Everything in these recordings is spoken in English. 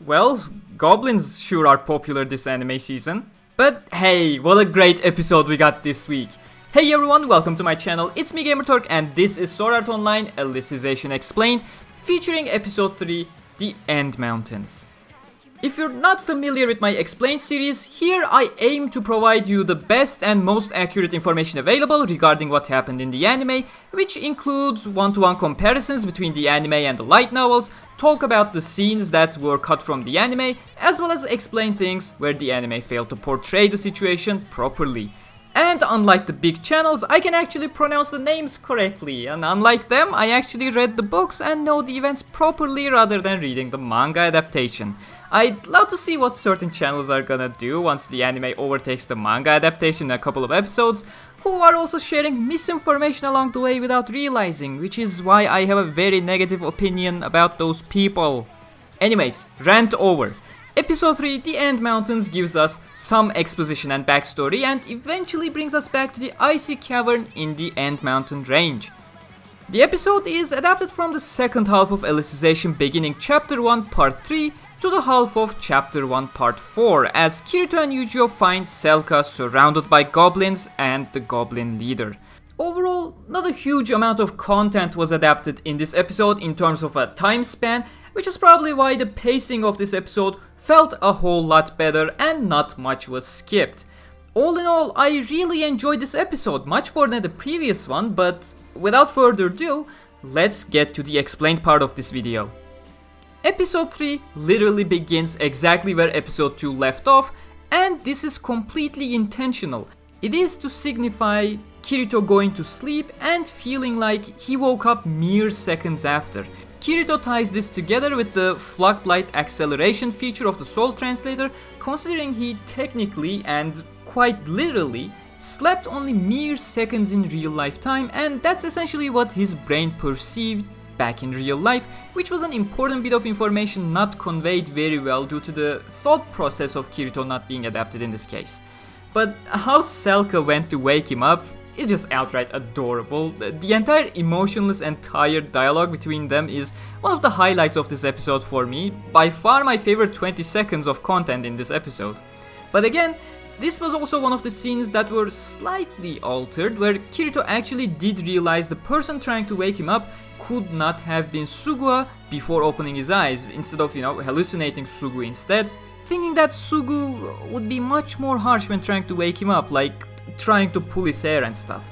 Well, Goblins sure are popular this anime season. But hey, what a great episode we got this week. Hey everyone, welcome to my channel, it's me Gamerturk and this is Sword Art Online Alicization Explained, featuring episode 3, The End Mountains. If you're not familiar with my Explained series, here I aim to provide you the best and most accurate information available regarding what happened in the anime, which includes one-to-one comparisons between the anime and the light novels, talk about the scenes that were cut from the anime, as well as explain things where the anime failed to portray the situation properly. And unlike the big channels, I can actually pronounce the names correctly, and unlike them, I actually read the books and know the events properly rather than reading the manga adaptation. I'd love to see what certain channels are gonna do once the anime overtakes the manga adaptation in a couple of episodes, who are also sharing misinformation along the way without realizing, which is why I have a very negative opinion about those people. Anyways, rant over. Episode 3, The End Mountains, gives us some exposition and backstory and eventually brings us back to the icy cavern in the End Mountain range. The episode is adapted from the second half of Alicization, beginning Chapter 1 Part 3 to the half of Chapter 1 Part 4, as Kirito and Eugeo find Selka surrounded by goblins and the goblin leader. Overall, not a huge amount of content was adapted in this episode in terms of a time span, which is probably why the pacing of this episode felt a whole lot better and not much was skipped. All in all, I really enjoyed this episode, much more than the previous one, but without further ado, let's get to the explained part of this video. Episode 3 literally begins exactly where episode 2 left off, and this is completely intentional. It is to signify Kirito going to sleep and feeling like he woke up mere seconds after. Kirito ties this together with the Fluctlight acceleration feature of the Soul Translator, considering he technically and quite literally slept only mere seconds in real life time, and that's essentially what his brain perceived back in real life, which was an important bit of information not conveyed very well due to the thought process of Kirito not being adapted in this case. But how Selka went to wake him up is just outright adorable. The entire emotionless and tired dialogue between them is one of the highlights of this episode for me, by far my favorite 20 seconds of content in this episode. But again, this was also one of the scenes that were slightly altered, where Kirito actually did realize the person trying to wake him up could not have been Sugu before opening his eyes, instead of, hallucinating Sugu instead, thinking that Sugu would be much more harsh when trying to wake him up, like trying to pull his hair and stuff.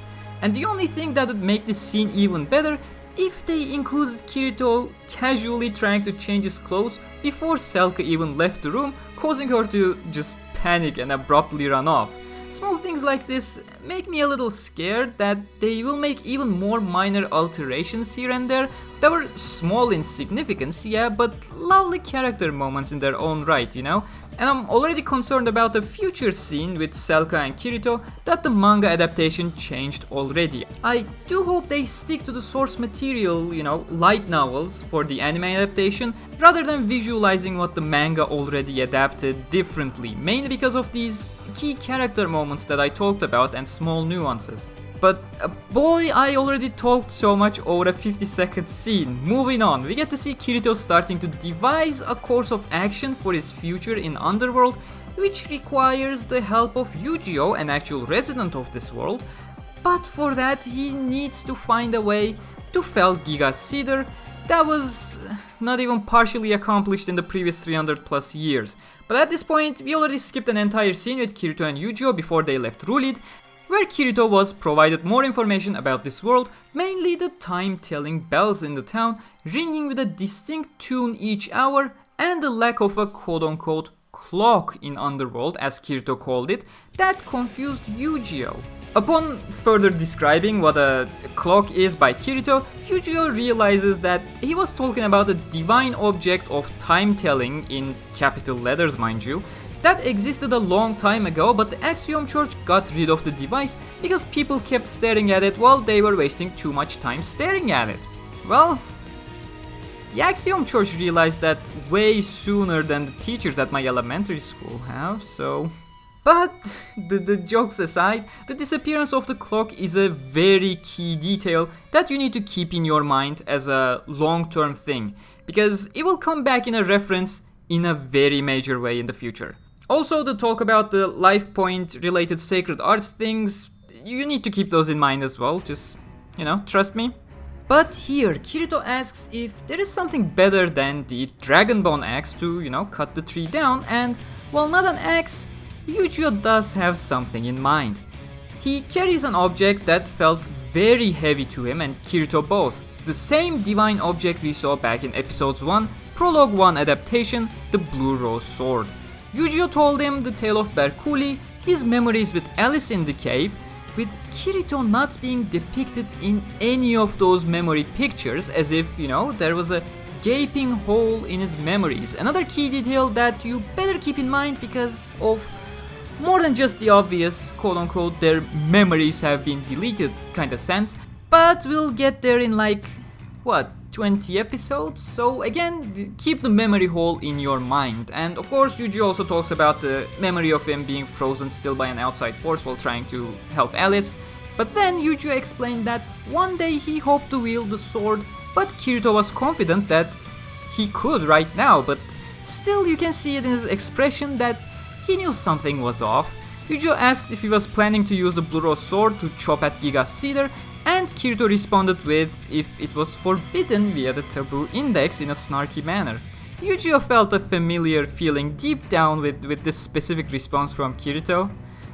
And the only thing that would make this scene even better, if they included Kirito casually trying to change his clothes before Selka even left the room, causing her to just panic and abruptly run off. Small things like this make me a little scared that they will make even more minor alterations here and there that were small in significance, yeah, but lovely character moments in their own right, And I'm already concerned about a future scene with Selka and Kirito that the manga adaptation changed already. I do hope they stick to the source material, light novels for the anime adaptation, rather than visualizing what the manga already adapted differently, mainly because of these key character moments that I talked about and small nuances. But boy, I already talked so much over a 50-second scene. Moving on, we get to see Kirito starting to devise a course of action for his future in Underworld, which requires the help of Eugeo, an actual resident of this world. But for that, he needs to find a way to fell Giga's Cedar that was not even partially accomplished in the previous 300 plus years. But at this point, we already skipped an entire scene with Kirito and Eugeo before they left Rulid, where Kirito was provided more information about this world, mainly the time-telling bells in the town ringing with a distinct tune each hour, and the lack of a quote-unquote clock in Underworld, as Kirito called it, that confused Eugeo. Upon further describing what a clock is by Kirito, Eugeo realizes that he was talking about a divine object of time-telling, in capital letters mind you, that existed a long time ago, but the Axiom Church got rid of the device because people kept staring at it while they were wasting too much time staring at it. Well, the Axiom Church realized that way sooner than the teachers at my elementary school have, so... But, the jokes aside, the disappearance of the clock is a very key detail that you need to keep in your mind as a long-term thing, because it will come back in a reference in a very major way in the future. Also, the talk about the life point related sacred arts things, you need to keep those in mind as well, just, trust me. But here, Kirito asks if there is something better than the Dragonbone axe to, cut the tree down, and while not an axe, Eugeo does have something in mind. He carries an object that felt very heavy to him and Kirito both, the same divine object we saw back in episodes 1, Prologue 1 adaptation, the Blue Rose Sword. Eugeo told him the tale of Berkuli, his memories with Alice in the cave, with Kirito not being depicted in any of those memory pictures, as if, there was a gaping hole in his memories. Another key detail that you better keep in mind because of more than just the obvious, quote-unquote, their memories have been deleted kinda sense, but we'll get there in 20 episodes, so again, keep the memory hole in your mind. And of course, Eugeo also talks about the memory of him being frozen still by an outside force while trying to help Alice. But then Eugeo explained that one day he hoped to wield the sword, but Kirito was confident that he could right now, but still you can see it in his expression that he knew something was off. Eugeo asked if he was planning to use the Blue Rose sword to chop at Giga's Cedar, and Kirito responded with if it was forbidden via the taboo index in a snarky manner. Eugeo felt a familiar feeling deep down with this specific response from Kirito,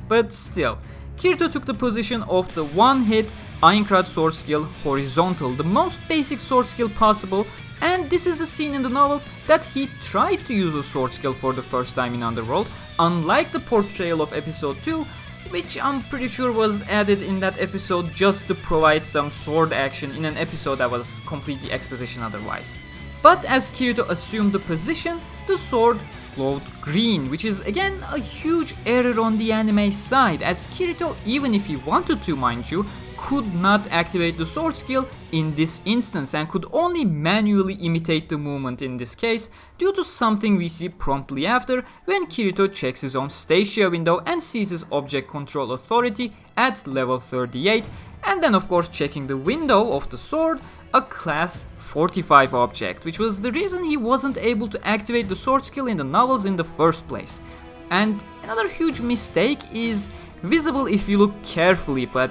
but still, Kirito took the position of the one-hit Aincrad sword skill horizontal, the most basic sword skill possible, and this is the scene in the novels that he tried to use a sword skill for the first time in Underworld, unlike the portrayal of episode 2, which I'm pretty sure was added in that episode just to provide some sword action in an episode that was completely exposition otherwise. But as Kirito assumed the position, the sword glowed green, which is again a huge error on the anime side, as Kirito, even if he wanted to mind you, could not activate the sword skill in this instance and could only manually imitate the movement in this case due to something we see promptly after when Kirito checks his own Stacia window and sees his object control authority at level 38, and then of course checking the window of the sword, a class 45 object, which was the reason he wasn't able to activate the sword skill in the novels in the first place. And another huge mistake is visible if you look carefully, but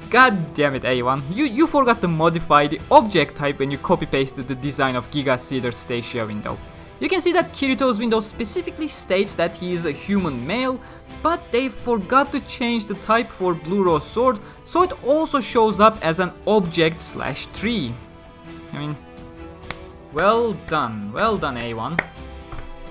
god damn it, A1, you forgot to modify the object type when you copy-pasted the design of Giga Cedar's Stacia window. You can see that Kirito's window specifically states that he is a human male, but they forgot to change the type for Blue Rose Sword, so it also shows up as an object/tree. I mean, well done A1.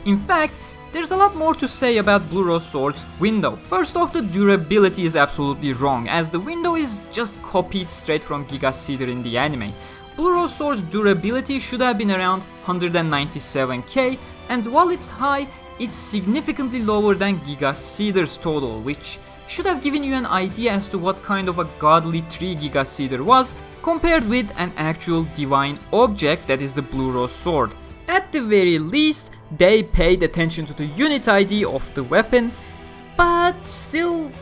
In fact, there's a lot more to say about Blue Rose Sword's window. First off, the durability is absolutely wrong, as the window is just copied straight from Giga Cedar in the anime. Blue Rose Sword's durability should have been around 197k, and while it's high, it's significantly lower than Giga Cedar's total, which should have given you an idea as to what kind of a godly tree Giga Cedar was, compared with an actual divine object that is the Blue Rose Sword. At the very least, they paid attention to the unit ID of the weapon, but still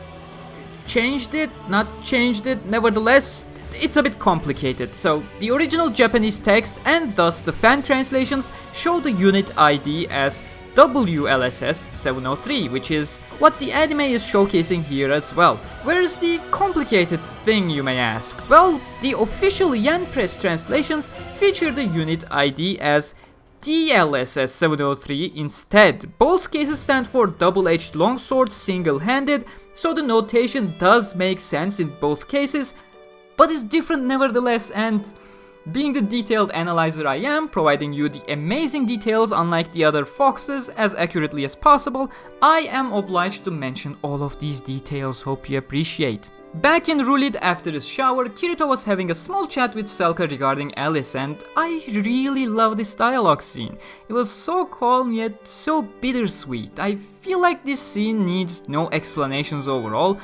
changed it, not changed it, nevertheless, it's a bit complicated. So the original Japanese text and thus the fan translations show the unit ID as WLSS 703, which is what the anime is showcasing here as well. Where's the complicated thing, you may ask? Well, the official Yen Press translations feature the unit ID as DLSS 703 instead. Both cases stand for double-edged longsword single-handed, so the notation does make sense in both cases, but is different nevertheless, and being the detailed analyzer I am, providing you the amazing details unlike the other foxes as accurately as possible, I am obliged to mention all of these details, hope you appreciate. Back in Rulid after his shower, Kirito was having a small chat with Selka regarding Alice, and I really love this dialogue scene. It was so calm yet so bittersweet. I feel like this scene needs no explanations overall.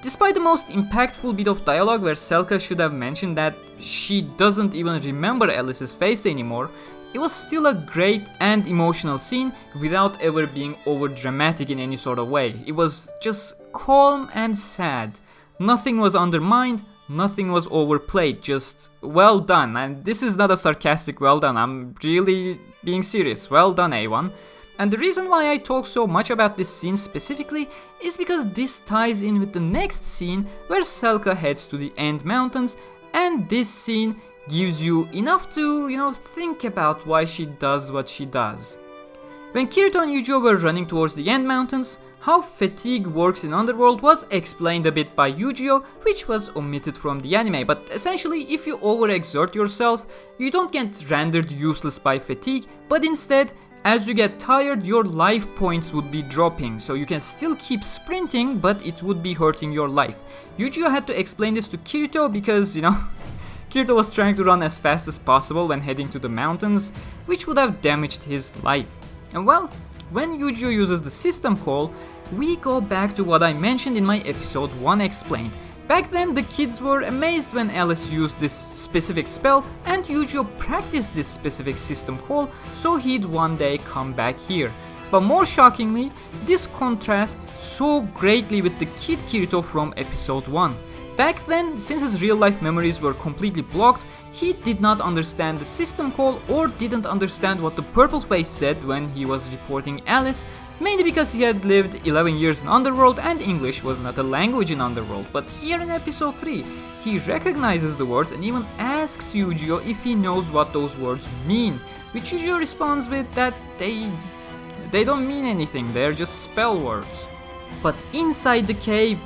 Despite the most impactful bit of dialogue where Selka should have mentioned that she doesn't even remember Alice's face anymore, it was still a great and emotional scene without ever being over dramatic in any sort of way. It was just calm and sad. Nothing was undermined, Nothing was overplayed, just well done. And this is not a sarcastic well done, I'm really being serious. Well done, A1. And the reason why I talk so much about this scene specifically is because this ties in with the next scene where Selka heads to the End Mountains, and this scene gives you enough to, think about why she does what she does. When Kirito and Eugeo were running towards the End Mountains, how fatigue works in Underworld was explained a bit by Eugeo, which was omitted from the anime, but essentially if you overexert yourself, you don't get rendered useless by fatigue, but instead, as you get tired, your life points would be dropping, so you can still keep sprinting, but it would be hurting your life. Eugeo had to explain this to Kirito because, Kirito was trying to run as fast as possible when heading to the mountains, which would have damaged his life. And well, when Eugeo uses the system call, we go back to what I mentioned in my episode 1 explained. Back then, the kids were amazed when Alice used this specific spell, and Eugeo practiced this specific system call, so he'd one day come back here. But more shockingly, this contrasts so greatly with the kid Kirito from episode 1. Back then, since his real life memories were completely blocked, he did not understand the system call or didn't understand what the purple face said when he was reporting Alice, mainly because he had lived 11 years in Underworld and English was not a language in Underworld. But here in episode 3, he recognizes the words and even asks Eugeo if he knows what those words mean, which Eugeo responds with that they don't mean anything, they're just spell words. But inside the cave,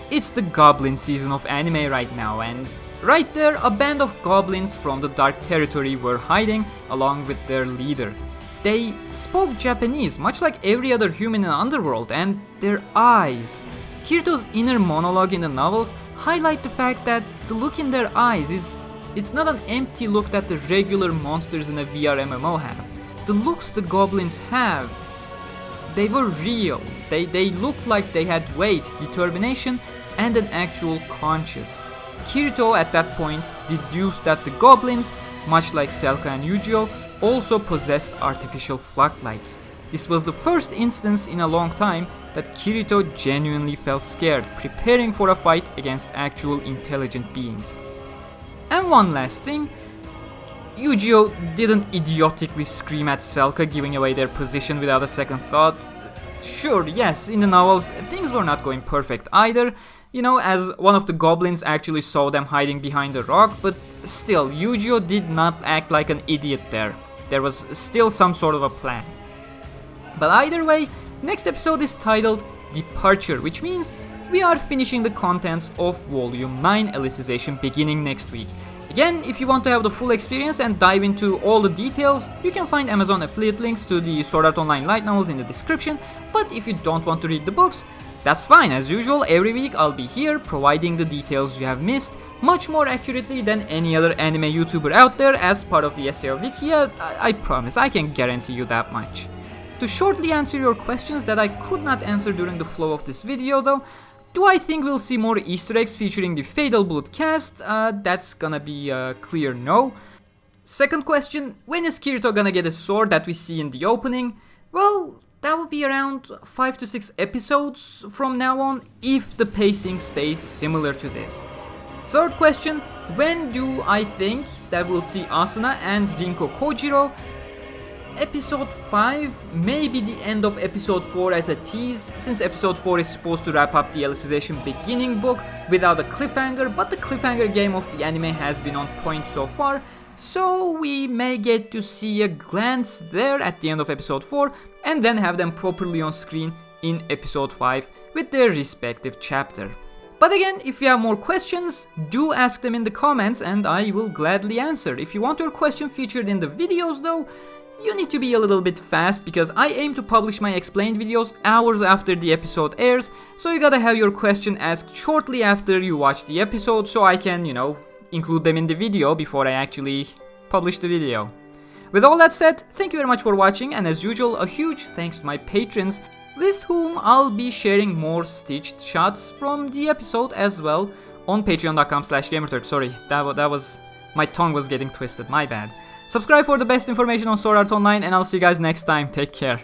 it's the Goblin season of anime right now, and right there a band of goblins from the Dark Territory were hiding along with their leader. They spoke Japanese, much like every other human in Underworld, and their eyes. Kirito's inner monologue in the novels highlight the fact that the look in their eyes it's not an empty look that the regular monsters in a VR MMO have. The looks the goblins have, they were real. They looked like they had weight, determination, and an actual conscience. Kirito at that point deduced that the goblins, much like Selka and Eugeo, also possessed artificial Fluctlights. This was the first instance in a long time that Kirito genuinely felt scared, preparing for a fight against actual intelligent beings. And one last thing, Eugeo didn't idiotically scream at Selka, giving away their position without a second thought. Sure, yes, in the novels, things were not going perfect either, as one of the goblins actually saw them hiding behind a rock, but still, Eugeo did not act like an idiot there. There was still some sort of a plan. But either way, next episode is titled Departure, which means we are finishing the contents of Volume 9 Alicization beginning next week. Again, if you want to have the full experience and dive into all the details, you can find Amazon affiliate links to the Sword Art Online light novels in the description, but if you don't want to read the books, that's fine. As usual, every week I'll be here providing the details you have missed much more accurately than any other anime YouTuber out there as part of the SAO Wiki. I promise, I can guarantee you that much. To shortly answer your questions that I could not answer during the flow of this video though, do I think we'll see more Easter eggs featuring the Fatal Blood cast? That's gonna be a clear no. Second question, when is Kirito gonna get a sword that we see in the opening? Well, that will be around 5 to 6 episodes from now on if the pacing stays similar to this. Third question, when do I think that we'll see Asuna and Rinko Kojiro? Episode 5, maybe the end of episode 4 as a tease, since episode 4 is supposed to wrap up the Alicization beginning book without a cliffhanger, but the cliffhanger game of the anime has been on point so far, so we may get to see a glance there at the end of episode 4 and then have them properly on screen in episode 5 with their respective chapter. But again, if you have more questions, do ask them in the comments and I will gladly answer. If you want your question featured in the videos though, you need to be a little bit fast because I aim to publish my explained videos hours after the episode airs, so you gotta have your question asked shortly after you watch the episode so I can, include them in the video before I actually publish the video. With all that said, thank you very much for watching, and as usual, a huge thanks to my patrons, with whom I'll be sharing more stitched shots from the episode as well on patreon.com/Gamerturk. Sorry, that was, my tongue was getting twisted, my bad. Subscribe for the best information on Sword Art Online, and I'll see you guys next time. Take care.